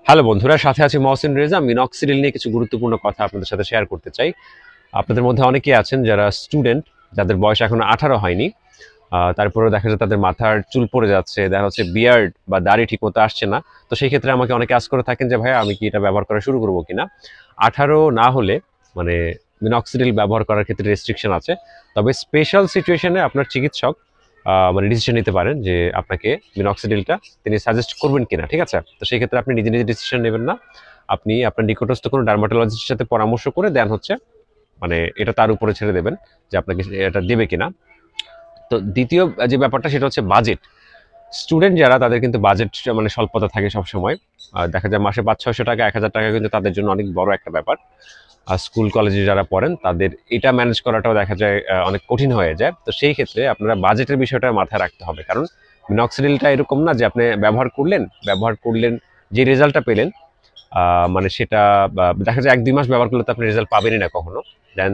Hello বন্ধুরা, সাথে আছি মহসিন রেজা। মিনক্সিডিল নিয়ে কিছু গুরুত্বপূর্ণ কথা আপনাদের সাথে শেয়ার করতে চাই। আপনাদের মধ্যে অনেকেই আছেন যারা স্টুডেন্ট, যাদের বয়স এখনো 18 হয়নি। তারপরেও দেখা যায় তাদের মাথার চুল পড়ে যাচ্ছে, দেখা হচ্ছে বিয়ার্ড বা দাড়ি ঠিক মতো আসছে না। তো সেই ক্ষেত্রে আমাকে অনেকে আস করে থাকেন যে ভাইয়া আমি কি এটা ব্যবহার করা শুরু করবো কিনা। 18 না হলে মানে মিনক্সিডিল ব্যবহার করার ক্ষেত্রে রেস্ট্রিকশন আছে। তবে স্পেশাল সিচুয়েশনে আপনার চিকিৎসক মানে ডিসিশন নিতে পারেন যে আপনাকে মিনক্সিডিলটা তিনি সাজেস্ট করবেন কিনা। ঠিক আছে, তো সেই ক্ষেত্রে আপনি নিজে নিজে ডিসিশন নেবেন না। আপনি আপনার নিকটস্থ কোনো ডার্মাটোলজিস্টের সাথে পরামর্শ করে দেন হচ্ছে মানে এটা তার উপরে ছেড়ে দেবেন যে আপনাকে এটা দেবে কিনা। তো দ্বিতীয় যে ব্যাপারটা সেটা হচ্ছে বাজেট। স্টুডেন্ট যারা তাদের কিন্তু বাজেট মানে স্বল্পতা থাকে সবসময়। দেখা যায় মাসে 500-600 টাকা 1000 টাকা কিন্তু তাদের জন্য অনেক বড় একটা ব্যাপার। স্কুল কলেজে যারা পড়েন তাদের এটা ম্যানেজ করাটাও দেখা যায় অনেক কঠিন হয়ে যায়। তো সেই ক্ষেত্রে আপনারা বাজেটের বিষয়টা মাথায় রাখতে হবে, কারণ মিনক্সিডিলটা এরকম না যে আপনি ব্যবহার করলেন যে রেজাল্টটা পেলেন মানে সেটা দেখা যায় 1-2 মাস ব্যবহার করলে তো আপনি রেজাল্ট পাবেনই না কখনো। দেন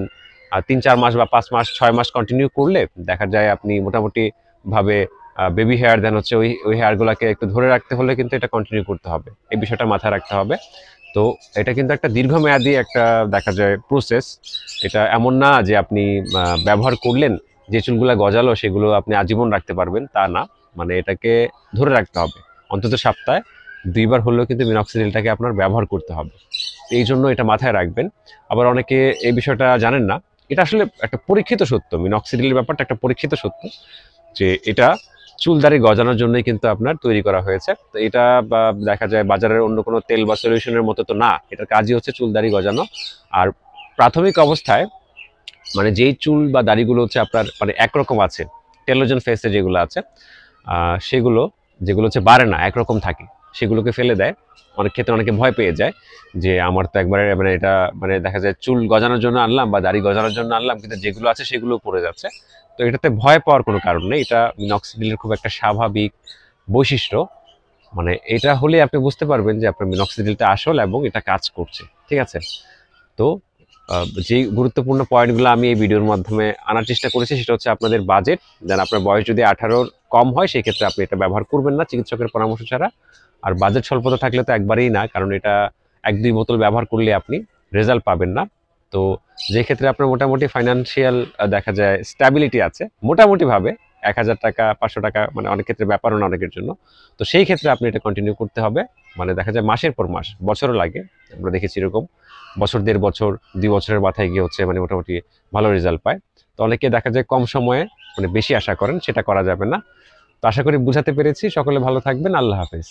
3-4 মাস বা 5 মাস 6 মাস কন্টিনিউ করলে দেখা যায় আপনি মোটামুটি ভাবে বেবি হেয়ার দেন হচ্ছে ওই হেয়ারগুলোকে একটু ধরে রাখতে হলে কিন্তু এটা কন্টিনিউ করতে হবে, এই বিষয়টা মাথায় রাখতে হবে। তো এটা কিন্তু একটা দীর্ঘমেয়াদী একটা দেখা যায় প্রসেস। এটা এমন না যে আপনি ব্যবহার করলেন, যে চুলগুলা গজালো সেগুলো আপনি আজীবন রাখতে পারবেন, তা না। মানে এটাকে ধরে রাখতে হবে, অন্তত সপ্তাহে 2 বার হলেও কিন্তু মিনক্সিডিলটাকে আপনার ব্যবহার করতে হবে। এই জন্য এটা মাথায় রাখবেন। আবার অনেকে এই বিষয়টা জানেন না। এটা আসলে একটা পরীক্ষিত সত্য, মিনক্সিডিলের ব্যাপারটা একটা পরীক্ষিত সত্য যে এটা চুলদাড়ি গজানোর জন্যই কিন্তু আপনার তৈরি করা হয়েছে। তো এটা দেখা যায় বাজারের অন্য কোনো তেল বা সলিউশনের মতো তো না, এটার কাজই হচ্ছে চুলদাড়ি গজানো। আর প্রাথমিক অবস্থায় মানে যেই চুল বা দাড়িগুলো হচ্ছে আপনার মানে একরকম আছে, টেলোজেন ফেসে যেগুলো আছে সেগুলো যেগুলো হচ্ছে বাড়ে না, একরকম থাকে, সেগুলোকে ফেলে দেয়। অনেক ক্ষেত্রে অনেকে ভয় পেয়ে যায় যে আমার তো একবারে মানে এটা মানে দেখা যায় চুল গজানোর জন্য আনলাম বা দাড়ি গজানোর জন্য আনলাম, কিন্তু যেগুলো আছে সেগুলো পড়ে যাচ্ছে। তো এটাতে ভয় পাওয়ার কোনো কারণ নেই, এটা মিনক্সিডিলের খুব একটা স্বাভাবিক বৈশিষ্ট্য। মানে এটা হলে আপনি বুঝতে পারবেন যে আপনার মিনক্সিডিলটা আসল এবং এটা কাজ করছে। ঠিক আছে, তো যেই গুরুত্বপূর্ণ পয়েন্টগুলো আমি এই ভিডিওর মাধ্যমে আনার চেষ্টা করেছি সেটা হচ্ছে আপনাদের বাজেট। দেন আপনার বয়স যদি 18-র কম হয় সেই ক্ষেত্রে আপনি এটা ব্যবহার করবেন না চিকিৎসকের পরামর্শ ছাড়া। আর বাজেট স্বল্পতা থাকলে তো একবারেই না, কারণ এটা 1-2 বোতল ব্যবহার করলে আপনি রেজাল্ট পাবেন না। তো যে ক্ষেত্রে আপনার মোটামুটি ফাইন্যান্সিয়াল দেখা যায় স্ট্যাবিলিটি আছে মোটামুটিভাবে, 1000 টাকা 500 টাকা মানে অনেক ক্ষেত্রে ব্যাপারও না অনেকের জন্য। তো সেই ক্ষেত্রে আপনি এটা কন্টিনিউ করতে হবে। মানে দেখা যায় মাসের পর মাস, বছরও লাগে, আমরা দেখেছি এরকম বছর 1.5 বছর 2 বছরের মাথায় গিয়ে হচ্ছে মানে মোটামুটি ভালো রেজাল্ট পায়। তো অনেকে দেখা যায় কম সময়ে মানে বেশি আশা করেন, সেটা করা যাবে না। তো আশা করি বুঝাতে পেরেছি। সকলে ভালো থাকবেন। আল্লাহ হাফেজ।